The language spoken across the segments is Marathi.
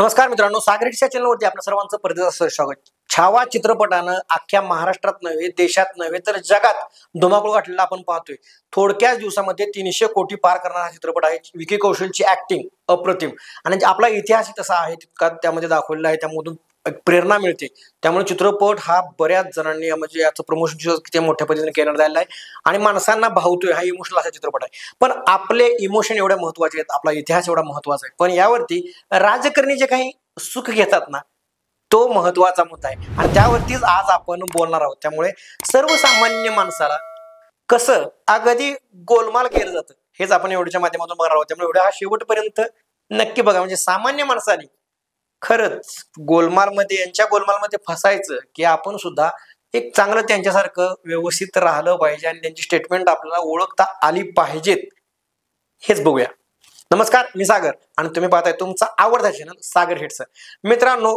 नमस्कार मित्रांनो, सागर हिट्स या चॅनलवरती आपल्या सर्वांचं परत स्वागत. छावा चित्रपटानं अख्ख्या महाराष्ट्रात नव्हे, देशात नव्हे तर जगात धुमाकूळ घातलेला आपण पाहतोय. थोडक्याच दिवसामध्ये 300 कोटी पार करणारा हा चित्रपट आहे. विकी कौशलची ऍक्टिंग अप्रतिम आणि आपला इतिहास तसा आहे तितका त्यामध्ये दाखवलेला आहे. त्यामधून एक प्रेरणा मिळते. त्यामुळे चित्रपट हा बऱ्याच जणांनी म्हणजे याचं प्रमोशन किती मोठ्या पद्धतीने केलं जायला आहे आणि माणसांना भावतोय. हा इमोशनल असा चित्रपट आहे. पण आपले इमोशन एवढे महत्वाचे आहेत, आपला इतिहास एवढा महत्वाचा आहे. पण यावरती राजकारणी जे काही सुख घेतात ना, तो महत्वाचा मुद्दा आहे आणि त्यावरतीच आज आपण बोलणार आहोत. त्यामुळे सर्वसामान्य माणसाला कसं अगदी गोलमाल केलं जातं हेच आपण एवढ्याच्या माध्यमातून बघणार आहोत. त्यामुळे एवढ्या हा शेवटपर्यंत नक्की बघा. म्हणजे सामान्य माणसाने खरंच यांच्या गोलमालमध्ये फसायचं की आपण सुद्धा एक चांगलं त्यांच्यासारखं व्यवस्थित राहिलं पाहिजे आणि त्यांची स्टेटमेंट आपल्याला ओळखता आली पाहिजेत, हेच बघूया. नमस्कार, मी सागर आणि तुम्ही पाहताय तुमचा आवडता चॅनल सागर हिट्स. मित्रांनो,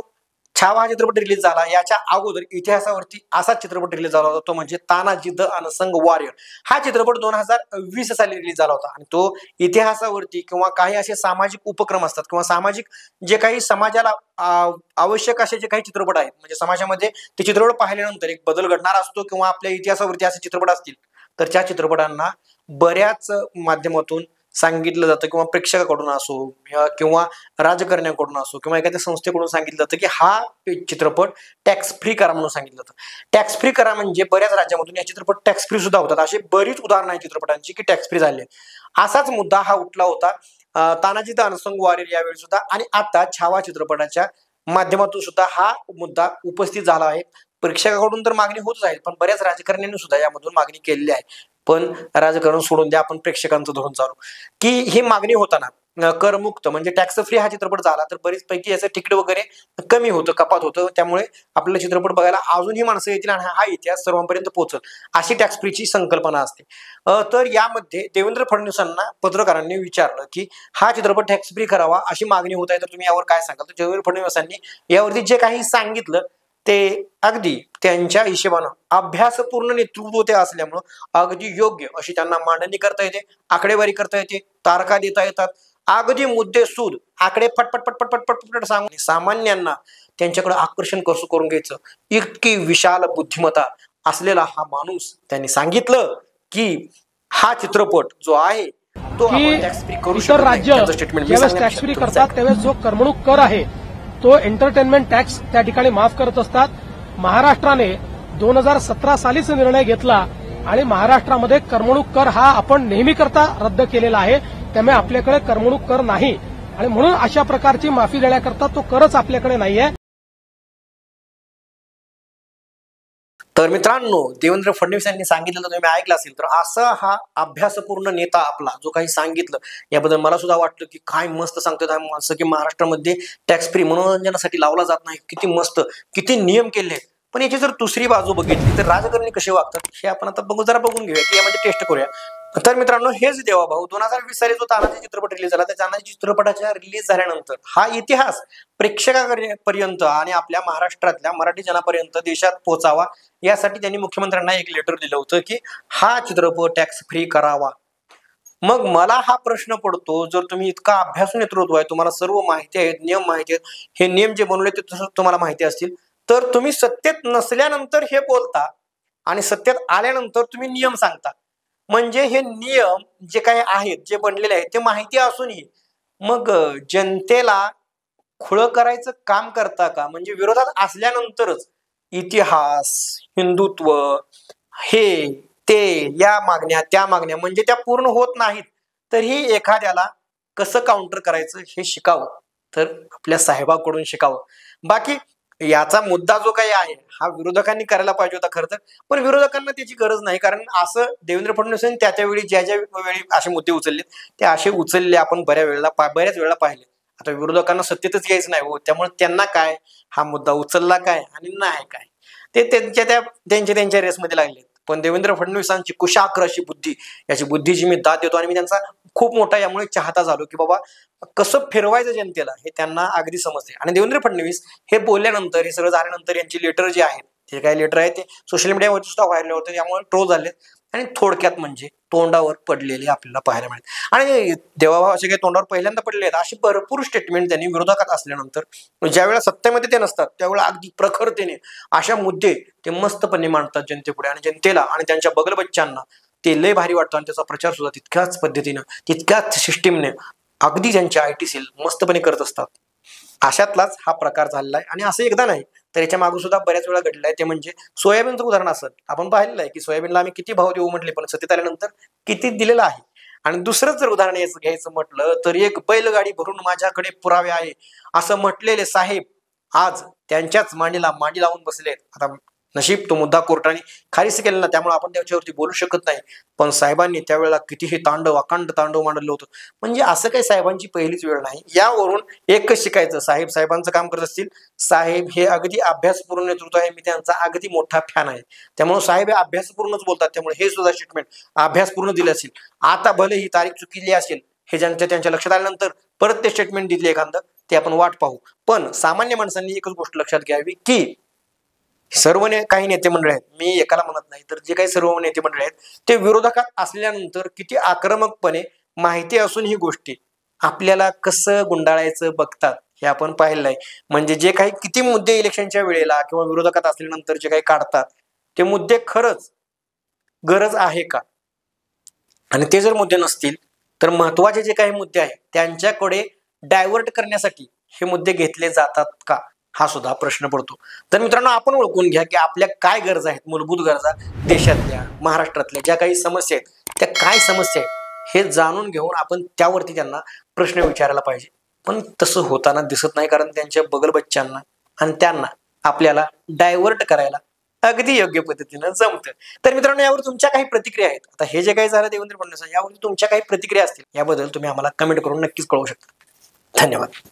छावा हा चित्रपट रिलीज झाला. याच्या अगोदर इतिहासावरती असा चित्रपट रिलीज झाला होता, तो म्हणजे तानाजी द अनसंग वॉरियर. हा चित्रपट 2020 साली रिलीज झाला होता आणि तो इतिहासावरती किंवा काही असे सामाजिक उपक्रम असतात किंवा सामाजिक जे काही समाजाला आवश्यक असे जे काही चित्रपट आहेत, म्हणजे समाजामध्ये ते चित्रपट पाहिल्यानंतर एक बदल घडणार असतो किंवा आपल्या इतिहासावरती असे चित्रपट असतील तर त्या चित्रपटांना बऱ्याच माध्यमातून सांगितलं जातं किंवा प्रेक्षकाकडून असो किंवा राजकारण्याकडून असो किंवा एखाद्या संस्थेकडून सांगितलं जातं की हा चित्रपट टॅक्स फ्री करा म्हणून सांगितलं जातं. टॅक्स फ्री करा म्हणजे बऱ्याच राज्यामधून या चित्रपट टॅक्स फ्री सुद्धा होतात. अशी बरीच उदाहरणं आहेत चित्रपटांची की टॅक्स फ्री झाले. असाच मुद्दा हा उठला होता तानाजी द अनसंग वॉरियर यावेळी सुद्धा आणि आता छावा चित्रपटाच्या माध्यमातून सुद्धा हा मुद्दा उपस्थित झाला आहे. प्रेक्षकाकडून तर मागणी होतच आहे, पण बऱ्याच राजकारण्यांनी सुद्धा यामधून मागणी केलेली आहे. पण राजकारण सोडून द्या, आपण प्रेक्षकांचं धोरण चालू की ही मागणी होताना करमुक्त म्हणजे टॅक्स फ्री हा चित्रपट झाला तर बरीच पैकी याचं तिकीट वगैरे कमी होतं, कपात होतं. त्यामुळे आपल्याला चित्रपट बघायला अजूनही माणसं येतील आणि हा इतिहास सर्वांपर्यंत पोहोचल अशी टॅक्स फ्रीची संकल्पना असते. तर यामध्ये देवेंद्र फडणवीसांना पत्रकारांनी विचारलं की हा चित्रपट टॅक्स फ्री करावा अशी मागणी होत आहे, तर तुम्ही यावर काय सांगाल. तर देवेंद्र फडणवीसांनी यावरती जे काही सांगितलं ते अगदी त्यांच्या हिशेबानं अभ्यासपूर्ण नेतृत्व ते असल्यामुळं अगदी योग्य अशी त्यांना मांडणी करता येते, आकडेवारी करता येते, तारखा देता येतात, अगदी मुद्देसूद आकडे फटफट पटपट पटपट पटपट सांगून सामान्यांना त्यांच्याकडे आकर्षण कसं करून घ्यायचं इतकी विशाल बुद्धिमत्ता असलेला हा माणूस त्यांनी सांगितलं की हा चित्रपट जो आहे तो आपण टॅक्स फ्री करू शकतो. राज्य ज्यावेळेस टॅक्स फ्री करतात त्यावेळेस जो करमणूक कर आहे तो एंटरटेनमेंट टॅक्स त्या ठिकाणी माफ करत असतात. महाराष्ट्राने 2017 सालीच निर्णय घेतला आणि महाराष्ट्रामध्ये करमणूक कर हा आपण नेहमी करता रद्द केलेला आहे. त्यामुळे आपल्याकडे करमणूक कर नाही आणि म्हणून अशा प्रकारची माफी देण्याकरता तो करच आपल्याकडे नाहीये. तर मित्रांनो, देवेंद्र फडणवीस यांनी सांगितलं तुम्ही ऐकलं असेल तर असा हा अभ्यासपूर्ण नेता आपला जो काही सांगितलं याबद्दल मला सुद्धा वाटलं की काय मस्त सांगतात हा माणसं की महाराष्ट्रामध्ये टॅक्स फ्री मनोरंजनासाठी लावला जात नाही. किती मस्त, किती नियम केले. पण याची जर दुसरी बाजू बघितली तर राजकारणी कसे वागतात हे आपण आता बघून घेऊया की यामध्ये टेस्ट करूया. तर मित्रांनो, हेच देवा भाऊ 2020 साली जो तानाजी चित्रपट रिलीज झाला त्या तानाजी चित्रपटाच्या रिलीज झाल्यानंतर हा इतिहास प्रेक्षकापर्यंत आणि आपल्या महाराष्ट्रातल्या मराठी जनापर्यंत देशात पोहोचावा यासाठी त्यांनी मुख्यमंत्र्यांना एक लेटर दिलं होतं की हा चित्रपट टॅक्स फ्री करावा. मग मला हा प्रश्न पडतो, जर तुम्ही इतका अभ्यासू नेतृत्व आहे, तुम्हाला सर्व माहिती आहेत, नियम माहिती आहेत, हे नियम जे बनवले ते तुम्हाला माहिती असतील, तर तुम्ही सत्तेत नसल्यानंतर हे बोलता आणि सत्तेत आल्यानंतर तुम्ही नियम सांगता. म्हणजे हे नियम जे काही आहेत, जे बनलेले आहेत ते माहिती असूनही मग जनतेला खुळं करायचं काम करता का? म्हणजे विरोधात असल्यानंतरच इतिहास, हिंदुत्व, हे ते या मागण्या त्या मागण्या म्हणजे त्या पूर्ण होत नाहीत, तरी एखाद्याला कसं काउंटर करायचं हे शिकावं तर आपल्या साहेबाकडून शिकावं. बाकी याचा मुद्दा जो काही आहे हा विरोधकांनी करायला पाहिजे होता खरं तर, पण विरोधकांना त्याची गरज नाही. कारण असं देवेंद्र फडणवीसांनी त्या वेळी ज्या वेळी असे मुद्दे उचलले ते असे उचलले आपण बऱ्याच वेळेला पाहिले. आता विरोधकांना सत्तेतच यायचं नाही हो, त्यामुळे त्यांना काय हा मुद्दा उचलला काय आणि नाही काय ते त्यांच्या रेसमध्ये लागले. पण देवेंद्र फडणवीसांची कुशाग्र अशी बुद्धी, याची बुद्धीची मी दाद देतो आणि मी त्यांचा खूप मोठा यामुळे चाहता झालो की बाबा कसं फिरवायचं जनतेला हे त्यांना अगदी समजते. आणि देवेंद्र फडणवीस हे बोलल्यानंतर, हे सगळं झाल्यानंतर यांची लेटर जे आहेत, जे काही लेटर आहे ते सोशल मीडियावर सुद्धा व्हायरल होते, त्यामुळे ट्रोल झाले. आणि थोडक्यात म्हणजे तोंडावर पडलेले आपल्याला पाहायला मिळेल. आणि देवाभाऊ असे काही तोंडावर पहिल्यांदा पडले आहेत अशी भरपूर स्टेटमेंट त्यांनी विरोधकात असल्यानंतर ज्यावेळेला सत्तेमध्ये ते नसतात त्यावेळेला अगदी प्रखरतेने अशा मुद्दे ते मस्तपणे मांडतात जनतेपुढे, आणि जनतेला आणि त्यांच्या बगल बच्चांना ते लय भारी वाटतं. आणि त्याचा प्रचार सुद्धा तितक्याच पद्धतीनं तितक्याच सिस्टीमने अगदी त्यांचे IT सेल मस्तपणे करत असतात. अशातलाच हा प्रकार झालेला आहे. आणि असं एकदा नाही तर याच्या मागून सुद्धा बऱ्याच वेळा घडलं आहे. ते म्हणजे सोयाबीनचं उदाहरण असत. आपण पाहिलेलं आहे की सोयाबीनला आम्ही किती भाव देऊ म्हटले पण सत्तेत आल्यानंतर किती दिलेलं आहे. आणि दुसरं जर उदाहरण घ्यायचं म्हटलं तर एक बैलगाडी भरून माझ्याकडे पुरावे आहे असं म्हटलेले साहेब आज त्यांच्याच मांडी लावून बसलेत. आता नशीब तो मुद्दा कोर्टाने खारिज केला ना, त्यामुळे आपण त्याच्यावरती बोलू शकत नाही. पण साहेबांनी त्यावेळेला कितीही अखंड तांडव मांडलं होतं. म्हणजे असं काही साहेबांची पहिलीच वेळ नाही. यावरून एकच शिकायचं, साहेबांचं काम करत असतील. साहेब हे अगदी अभ्यासपूर्ण नेतृत्व आहे. मी त्यांचा अगदी मोठा फॅन आहे. त्यामुळे साहेब हे अभ्यासपूर्णच बोलतात. त्यामुळे हे सुद्धा स्टेटमेंट अभ्यासपूर्ण दिले असेल. आता भले ही तारीख चुकीली असेल हे त्यांच्या लक्षात आल्यानंतर परत ते स्टेटमेंट दिले एखादं ते आपण वाट पाहू. पण सामान्य माणसांनी एकच गोष्ट लक्षात घ्यावी की सर्व काही नेते मंडळ आहेत, मी एकाला म्हणत नाही तर जे काही सर्व नेते मंडळ आहेत ते विरोधकात असल्यानंतर किती आक्रमकपणे माहिती असून ही गोष्टी आपल्याला कसं गुंडाळायचं बघतात हे आपण पाहिलं आहे. म्हणजे जे काही किती मुद्दे इलेक्शनच्या वेळेला किंवा विरोधकात असल्यानंतर जे काही काढतात ते मुद्दे खरंच गरज आहे का, आणि ते जर मुद्दे नसतील तर महत्वाचे जे काही मुद्दे आहेत त्यांच्याकडे डायव्हर्ट करण्यासाठी हे मुद्दे घेतले जातात का, हा सुद्धा प्रश्न पडतो. तर मित्रांनो, आपण ओळखून घ्या की आपल्या काय गरजा आहेत, मूलभूत गरजा देशातल्या महाराष्ट्रातल्या ज्या काही समस्या आहेत त्या काय समस्या आहेत हे जाणून घेऊन आपण त्यावरती त्यांना प्रश्न विचारायला पाहिजे. पण तसं होताना दिसत नाही, कारण त्यांच्या बगल बच्चांना आणि त्यांना आपल्याला डायव्हर्ट करायला अगदी योग्य पद्धतीनं जमतं. तर मित्रांनो, यावर तुमच्या काही प्रतिक्रिया आहेत. आता हे जे काही झालं देवेंद्र फडणवीस यावर तुमच्या काही प्रतिक्रिया असतील याबद्दल तुम्ही आम्हाला कमेंट करून नक्कीच कळवू शकता. धन्यवाद.